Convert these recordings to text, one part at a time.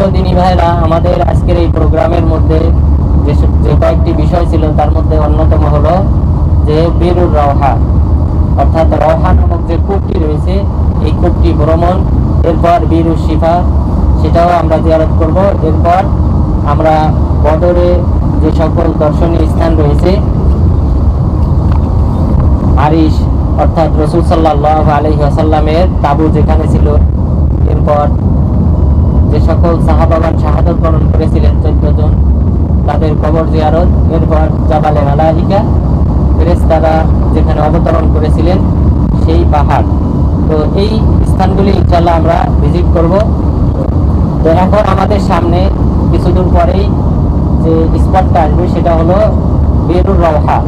প্রিয় দিনী ভাইরা, আমাদের আজকের এই প্রোগ্রামের মধ্যে যে কয়েকটি বিষয় ছিল তার মধ্যে অন্যতম হলো যে বীরুর রওহা, অর্থাৎ রওহা নামক যে কূপটি রয়েছে এই কূপটি ভ্রমণ, এরপর বীরুর শিফা সেটাও আমরা জিয়ারত করব। এরপর আমরা বদরে যে সকল দর্শনীয় স্থান রয়েছে, আরিশ অর্থাৎ রাসূল সাল্লাল্লাহু আলাইহি ওয়াসাল্লামের তাবু যেখানে ছিল, এরপর যে সকল সাহাবাগণ শাহাদাত বরণ করেছিলেন 14 জন তাদের কবর জিয়ারত, এরপর জাবালে মালাইকা ফেরেশতারা যেখানে অবতরণ করেছিলেন সেই পাহাড়। তো এই স্থানগুলি ইনশাআল্লাহ আমরা ভিজিট করব। তো এখন আমাদের সামনে কিছুদূর পরেই যে স্পটটা আসবে সেটা হলো বীরুর রওহা,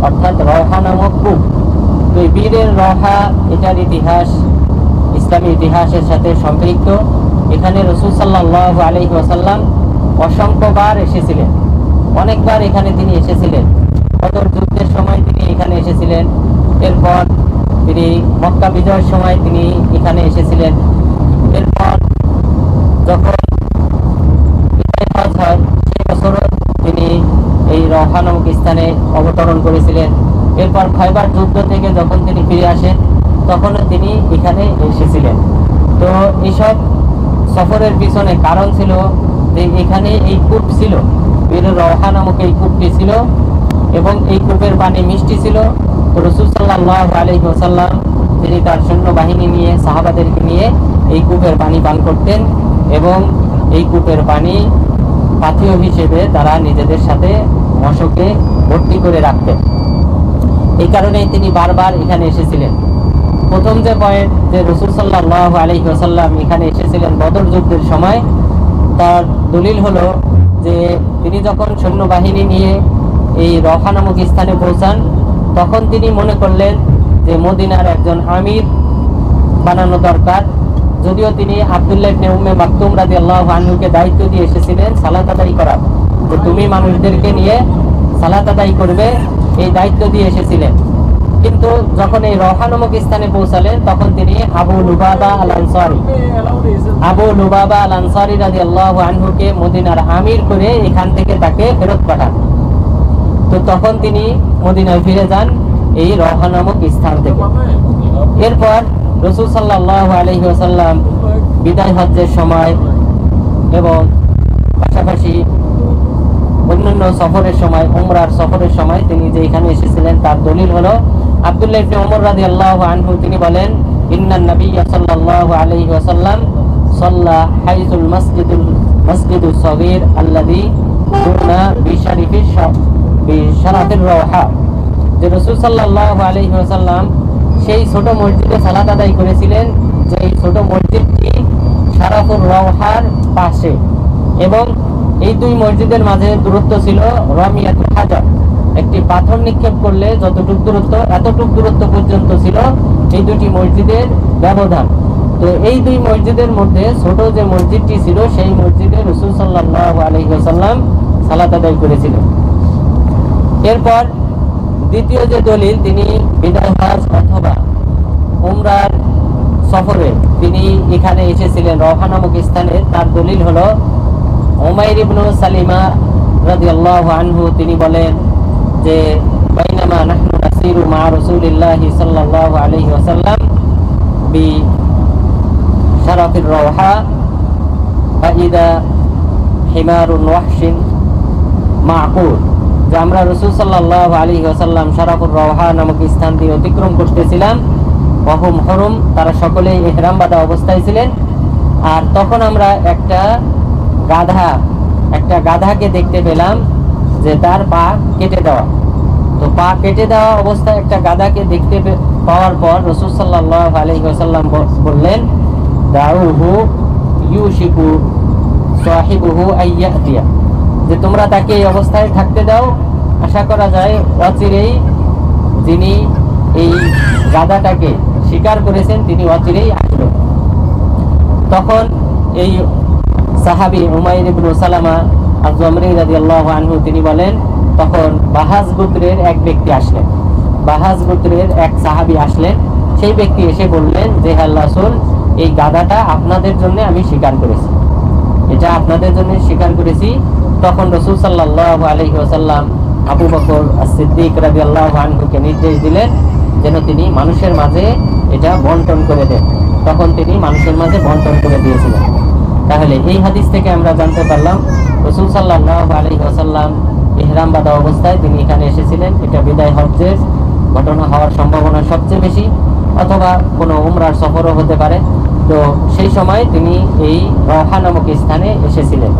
অর্থাৎ রওহা নামক কূপ। তো এই বীরের রওহা, এটার ইতিহাস ইসলামী ইতিহাসের সাথে সম্পৃক্ত। এখানে রাসূল সাল্লাল্লাহু আলাইহি ওয়াসাল্লাম অসংখ্যবার এসেছিলেন, অনেকবার এখানে তিনি এসেছিলেন। বদর যুদ্ধের সময় তিনি এখানে এসেছিলেন, এরপর তিনি মক্কা বিজয়ের সময় তিনি এখানে এসেছিলেন, এরপর যখন হজ হয় সেই বছরও তিনি এই রওহা নামক স্থানে অবতরণ করেছিলেন। এরপর খয়বার যুদ্ধ থেকে যখন তিনি ফিরে আসেন তখনও তিনি এখানে এসেছিলেন। তো এইসব সফরের পিছনে কারণ ছিল যে এখানে এই কূপ ছিল, বীরুর রওহা নামক এই কূপটি ছিল এবং এই কূপের পানি মিষ্টি ছিল। তো রাসূল সাল্লাল্লাহু আলাইহি ওয়াসাল্লাম তিনি তার সৈন্যবাহিনী নিয়ে, সাহাবাদেরকে নিয়ে এই কূপের পানি পান করতেন এবং এই কূপের পানি পাথেয় হিসেবে তারা নিজেদের সাথে মশকে ভর্তি করে রাখতেন। এই কারণেই তিনি বারবার এখানে এসেছিলেন। প্রথম যে পয়েন্ট, যে রাসূল সাল্লাল্লাহু আলাইহি ওয়াসাল্লাম এখানে এসেছিলেন বদর যুদ্ধের সময়, তার দলিল হলো যে তিনি যখন সৈন্যবাহিনী নিয়ে এই রওহা নামক স্থানে পৌঁছান তখন তিনি মনে করলেন যে মদিনার একজন আমির বানানো দরকার। যদিও তিনি আব্দুল্লাহ ইবনে উম্মে মাকতুম রাদিয়াল্লাহু আনহুকে দায়িত্ব দিয়ে এসেছিলেন সালাত আদায় করার, যে তুমি মানুষদেরকে নিয়ে সালাত আদায় করবে, এই দায়িত্ব দিয়ে এসেছিলেন। কিন্তু যখন এই রওহা নামক স্থানে পৌঁছালেন তখন তিনি আবু লুবাবা আল আনসারী রাদিয়াল্লাহু আনহুকে মদিনার আমির করে এখান থেকে তাকে ফেরত পাঠান। তো তখন তিনি মদিনায় ফিরে যান এই রওহা নামক স্থান থেকে। এরপর রাসূল সাল্লাল্লাহু আলাইহি ওয়াসাল্লাম বিদায় হজ্জের সময় এবং পাশাপাশি অন্যান্য সফরের সময়, উমরার সফরের সময় তিনি যে এখানে এসেছিলেন তার দলিল হলো আব্দুল্লাহ ইবনে ওমর রাদিয়াল্লাহু আনহু তিনি বলেন, ইন্নান নাবিয়্য সাল্লাল্লাহু আলাইহি ওয়াসাল্লাম সাল্লা হাইসুল মাসজিদুস সাগীর আল্লাযী কুনা বিশারাফির রওহা। যে রাসূল সাল্লাল্লাহু আলাইহি ওয়াসাল্লাম সেই ছোট মসজিদে সালাত আদায় করেছিলেন, যে এই ছোট মসজিদটি শারাফুর রওহার পাশে, এবং এই দুই মসজিদের মাঝে দূরত্ব ছিল রামিয়াতুল হাজার, একটি পাথর নিক্ষেপ করলে যতটুকু দূরত্ব এতটুকু দূরত্ব পর্যন্ত ছিল এই দুটি মসজিদের ব্যবধান। তো এই দুই মসজিদের মধ্যে ছোট যে মসজিদটি ছিল সেই মসজিদে রাসূল সাল্লাল্লাহু আলাইহি ওয়াসাল্লাম সালাত আদায় করেছিলেন। এরপর দ্বিতীয় যে দলিল, তিনি বিদায় হজ অথবা উমরার সফরে তিনি এখানে এসেছিলেন রওহা নামক স্থানে, তার দলিল হলো উমাইর ইবনে সালিমা রাদিয়াল্লাহু আনহু তিনি বলেন যে বাইনামা নাহনু নাসিরু মা রাসূলিল্লাহি সাল্লাল্লাহু আলাইহি ওয়াসাল্লাম বি শারাফির রওহা ফাইদা হিমারুন ওয়াহশিন মাকুর। যে আমরা রাসূল সাল্লাল্লাহু আলাইহি ওয়াসাল্লাম শারাফুর রওহা নামক স্থান দিয়ে অতিক্রম করতেছিলাম, ওয়াহুম হুরুম, তারা সকলেই ইহরাম বাঁধা অবস্থায় ছিলেন। আর তখন আমরা একটা গাধাকে দেখতে পেলাম যে তার পা কেটে দেওয়া। তো পা কেটে দেওয়া অবস্থায় একটা গাধাকে দেখতে পাওয়ার পর রাসূল সাল্লাল্লাহু আলাইহি ওয়াসাল্লাম বললেন, দাউহু ইউশিকু সাহিবুহু আইয়াতিয়া, যে তোমরা তাকে এই অবস্থায় থাকতে দাও, আশা করা যায় অচিরেই যিনি এই গাধাটাকে শিকার করেছেন তিনি অচিরেই আসবেন। তখন এই সাহাবী উমাইর ইবনে সালামা আয-যমরি রাদিয়াল্লাহু আনহু তিনি বলেন, তখন বাহাজ গোত্রের এক ব্যক্তি আসলেন, বাহাজ গোত্রের এক সাহাবী আসলেন। সেই ব্যক্তি এসে বললেন যে হে আল্লাহর রাসূল, এই গাধাটা আপনাদের জন্য আমি শিকার করেছি। এটা আপনাদের জন্য স্বীকার করেছি। তখন রাসূল সাল্লাল্লাহু আলাইহি ওয়াসাল্লাম আবু বকর as-সিদ্দিক রাদিয়াল্লাহু আনহুকে নির্দেশ দিলেন যেন তিনি মানুষের মাঝে এটা বন্টন করে দেন। তখন তিনি মানুষের মাঝে বন্টন করে দিয়েছিলেন। তাহলে এই হাদিস থেকে আমরা জানতে পারলাম রাসূল সাল্লাল্লাহু আলাইহি ওয়াসাল্লাম ইহরাম বাঁধা অবস্থায় তিনি এখানে এসেছিলেন। এটা বিদায় হজ্জের ঘটনা হওয়ার সম্ভাবনা সবচেয়ে বেশি, অথবা কোনো উমরার সফরও হতে পারে। তো সেই সময় তিনি এই রওহা নামক স্থানে এসেছিলেন।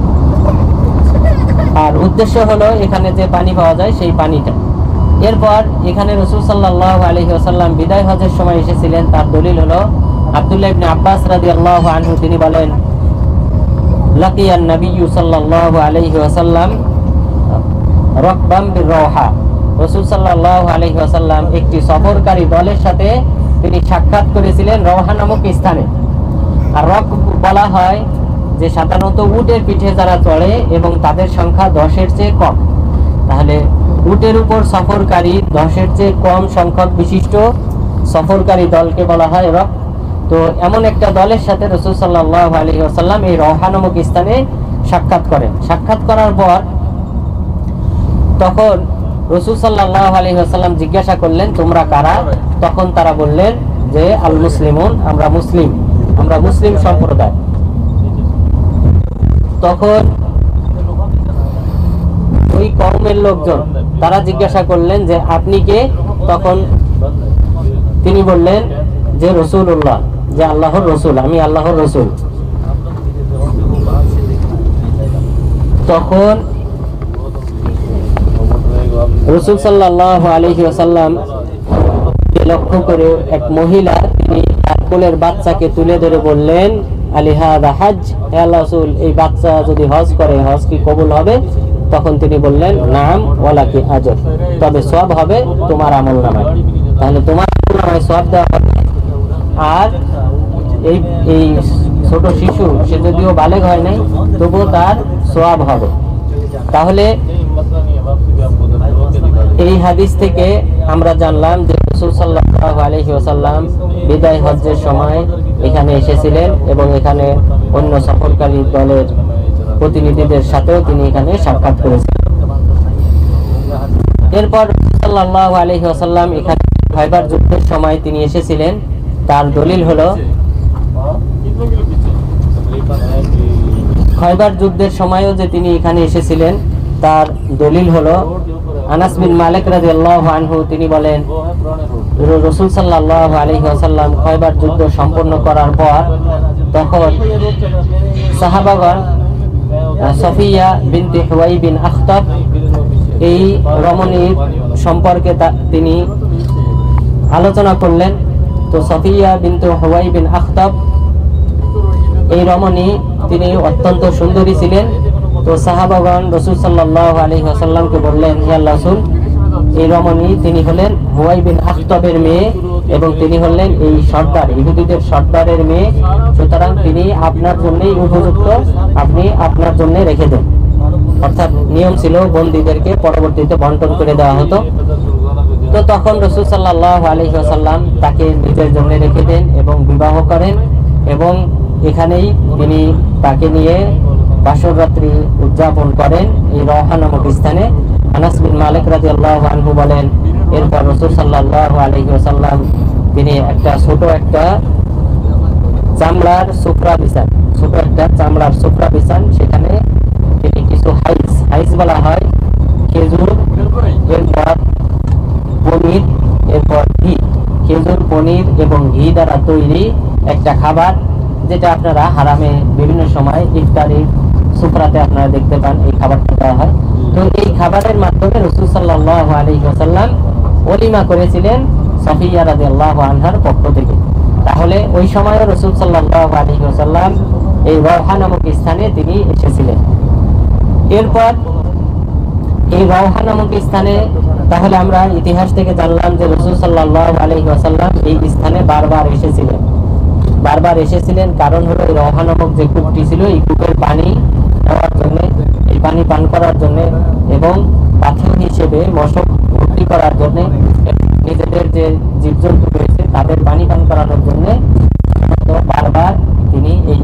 আর উদ্দেশ্য হলো এখানে যে পানি পাওয়া যায় সেই পানিটা। এরপর এখানে রাসূল সাল্লাল্লাহু আলাইহি ওয়াসাল্লাম বিদায় হজের সময় এসেছিলেন, তার দলিল হলো আব্দুল্লাহ ইবনে আব্বাস রাদিয়াল্লাহু আনহু তিনি বলেন, লাকিয়ান নবিয়্যু সাল্লাল্লাহু আলাইহি ওয়াসাল্লাম রাকবাম বির-রওহা। রাসূল সাল্লাল্লাহু আলাইহি ওয়াসাল্লাম একটি সফরকারী দলের সাথে তিনি সাক্ষাৎ করেছিলেন রওহা নামক স্থানে। আর রকব বলা হয় যে সাধারণত উটের পিঠে যারা চড়ে এবং তাদের সংখ্যা 10-এর চেয়ে কম। তাহলে উটের উপর সফরকারী 10-এর চেয়ে কম সংখ্যক বিশিষ্ট সফরকারী দলকে বলা হয় রকব। তো এমন একটা দলের সাথে রাসূল সাল্লাল্লাহু আলাইহি ওয়াসাল্লাম এই রওহা নামক স্থানে সাক্ষাৎ করেন। সাক্ষাৎ করার পর তখন রাসূল সাল্লাল্লাহু আলাইহি ওয়াসাল্লাম জিজ্ঞাসা করলেন, তোমরা কারা? তখন তারা বললেন যে আল মুসলিমুন, আমরা মুসলিম সম্প্রদায়। তখন ওই কওমের লোকজন তারা জিজ্ঞাসা করলেন যে আপনি কে? তখন তিনি বললেন যে রাসূলুল্লাহ, যে আল্লাহর রাসূল, আমি আল্লাহর রাসূল। তখন রাসূল সাল্লাল্লাহু আলাইহি ওয়াসাল্লাম লক্ষ্য করে এক মহিলা তিনি তার কোলের বাচ্চাকে তুলে ধরে বললেন, আলিহাদা হজ, হে আল্লাহর রাসূল, এই বাচ্চা যদি হজ করে হজ কি কবুল হবে? তখন তিনি বললেন, নাম ওয়ালাকি আজর, তবে সওয়াব হবে তোমার আমলনামায়। তাহলে তোমার আমলনামায় সওয়াব দেওয়া হবে। আর এই ছোট শিশু সে যদিও বালেগ হয় নাই তবুও তার সওয়াব হবে। তাহলে এই হাদিস থেকে আমরা জানলাম যে রাসূল সাল্লাল্লাহু আলাইহি ওয়াসাল্লাম বিদায় হজ্জের সময় এখানে এসেছিলেন এবং এখানে অন্য সফরকারী দলের প্রতিনিধিদের সাথেও তিনি এখানে সাক্ষাৎ করেছিলেন। এরপর সাল্লাল্লাহু আলাইহি ওয়াসাল্লাম এখানে খায়বার যুদ্ধের সময় তিনি এসেছিলেন। তার দলিল হলো খায়বার যুদ্ধের সময়ও যে তিনি এখানে এসেছিলেন তার দলিল হলো আনাস বিন মালিক রাদিয়াল্লাহু আনহু তিনি বলেন, রাসূল সাল্লাল্লাহু আলাইহি ওয়াসাল্লাম খায়বার যুদ্ধ সম্পন্ন করার পর তখন সাহাবাগণ সফিয়া বিনতে হুয়াই বিন আখতাব এই রমণীর সম্পর্কে তিনি আলোচনা করলেন। তো সফিয়া বিনতে হুয়াই বিন আখতাব এই রমণী তিনি অত্যন্ত সুন্দরী ছিলেন। তো সাহাবাগণ রাসূল সাল্লাল্লাহু আলাইহি ওয়াসাল্লামকে বললেন, হে আল্লাহর রাসূল, এই রমণী তিনি হলেন হুয়াই বিন আখতাবের মেয়ে এবং তিনি হলেন এই সর্দার, ইহুদিদের সর্দারের মেয়ে, সুতরাং তিনি আপনার জন্যই উপযুক্ত, আপনি আপনার জন্য রেখে দেন। অর্থাৎ নিয়ম ছিল বন্দীদেরকে পরবর্তীতে বন্টন করে দেওয়া হতো। তো তখন রাসূল সাল্লাল্লাহু আলাইহি ওয়াসাল্লাম তাকে নিজের জন্য রেখে দেন এবং বিবাহ করেন এবং এখানেই তিনি তাকে নিয়ে বাসর রাত্রি উদযাপন করেন এই রওহা নামক স্থানে। আনাস বিন মালিক রাদিয়াল্লাহু আনহু বলেন, এরপর রাসূল সাল্লাল্লাহু আলাইহি ওয়াসাল্লাম তিনি ছোট একটা চামড়ার সুফরা বিছান, সেখানে তিনি কিছু হাইস বলা হয় খেজুর, এরপর পনির, এরপর ঘি, খেজুর, পনির এবং ঘি দ্বারা তৈরি একটা খাবার, যেটা আপনারা হারামে বিভিন্ন সময় ইফতারি সুফরাতে আপনারা দেখতে পান, এই খাবারটা দেওয়া হয়। তো এই খাবারের মাধ্যমে রাসূল সাল্লাল্লাহু আলাইহি ওয়াসাল্লাম ওলিমা করেছিলেন সফিয়া রাদিয়াল্লাহু আনহার পক্ষ থেকে। তাহলে ওই সময় রাসূল সাল্লাল্লাহু আলাইহি ওয়াসাল্লাম এই রওহা নামক স্থানে তিনি এসেছিলেন। এরপর এই রওহা নামক স্থানে তাহলে আমরা ইতিহাস থেকে জানলাম যে রাসূল সাল্লাল্লাহু আলাইহি ওয়াসাল্লাম এই স্থানে বারবার এসেছিলেন। কারণ হলো এই রওহা নামক যে কূপটি ছিল, এই কূপের পানি খাওয়ার জন্য, এই পানি পান করার জন্য এবং পাথর হিসেবে মশক ভর্তি করার জন্য, নিজেদের যে জীবজন্তু রয়েছে তাদের পানি পান করানোর জন্য বারবার তিনি এই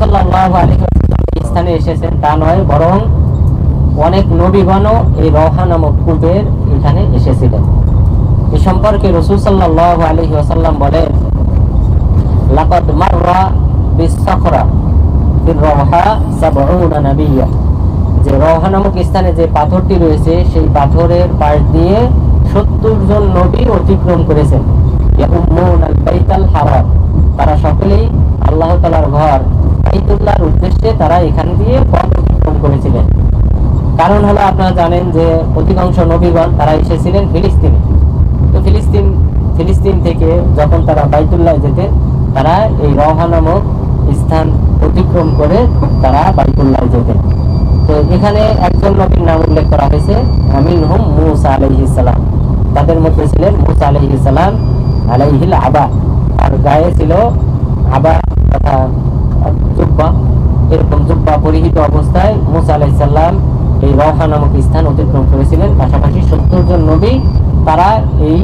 সাল্লাল্লাহু আলাইহি ওয়াসাল্লাম এই স্থানে এসেছেন তা নয়, বরং অনেক নবীগণও এই রওহা নামক কূপের এখানে এসেছিলেন। এ সম্পর্কে রাসূল সাল্লাল্লাহু আলাইহি ওয়াসাল্লাম বলেন, লাকাদ মাররা বিস-সাখরা ফির রওহা 70 নাবিয়্যা, যে রওহা নামক স্থানে যে পাথরটি রয়েছে সেই পাথরের পাশ দিয়ে 70 জন নবী অতিক্রম করেছেন। ইয়াউম্মুনাল বাইতাল হারাম, তারা সকলেই আল্লাহ তাআলার ঘর বাইতুল্লাহর উদ্দেশ্যে তারা এখান দিয়ে পথ অতিক্রম করেছিলেন। কারণ হলো আপনারা জানেন যে অধিকাংশ নবীগণ তারা এসেছিলেন ফিলিস্তিনে। তো ফিলিস্তিন থেকে যখন তারা বাইতুল্লাহ যেতেন, তারা এই রওহা নামক স্থান অতিক্রম করে তারা বাইতুল্লাহ যেতেন। তো এখানে একজন নবীর নাম উল্লেখ করা হয়েছে, মিনহুম মূসা আলাইহিস সালাম। তাদের মধ্যে ছিলেন মূসা আলাইহিস সালাম আলাইহিল আবা, আর গায়ে ছিল আবা তথা জুব্বা, এরকম জুব্বা পরিহিত অবস্থায় মূসা আলাইহিস সালাম এই রওহা নামক স্থান অতিক্রম করেছিলেন। পাশাপাশি 70 জন নবী তারা এই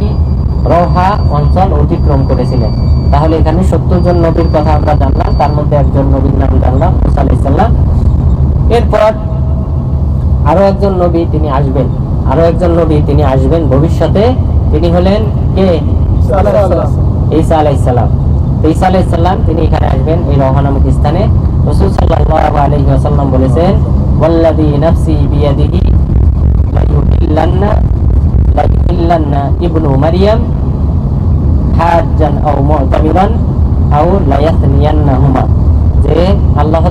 রওহা অঞ্চল অতিক্রম করেছিলেন। তাহলে এখানে 70 জন নবীর কথা আমরা জানলাম, তার মধ্যে একজন নবীর নাম জানলাম, মূসা আলাইহিস সালাম। এরপর আরো একজন নবী তিনি আসবেন ভবিষ্যতে। তিনি হলেন কে? ঈসা আলাইহিস সালাম। ঈসা আলাইহিস সালাম তিনি এখানে আসবেন এই রওহা নামক স্থানে। রাসূল সাল্লাল্লাহু আলাইহি ওয়াসাল্লাম বলেছেন, ওয়াল্লাযী নাফসি বিয়াদিহি লা ইউহিল্লান্না ইবনু মারইয়াম হাজ্জান আও মু'তামিরান আও লা ইয়াসনিয়ান্নাহুমা, যে আল্লাহ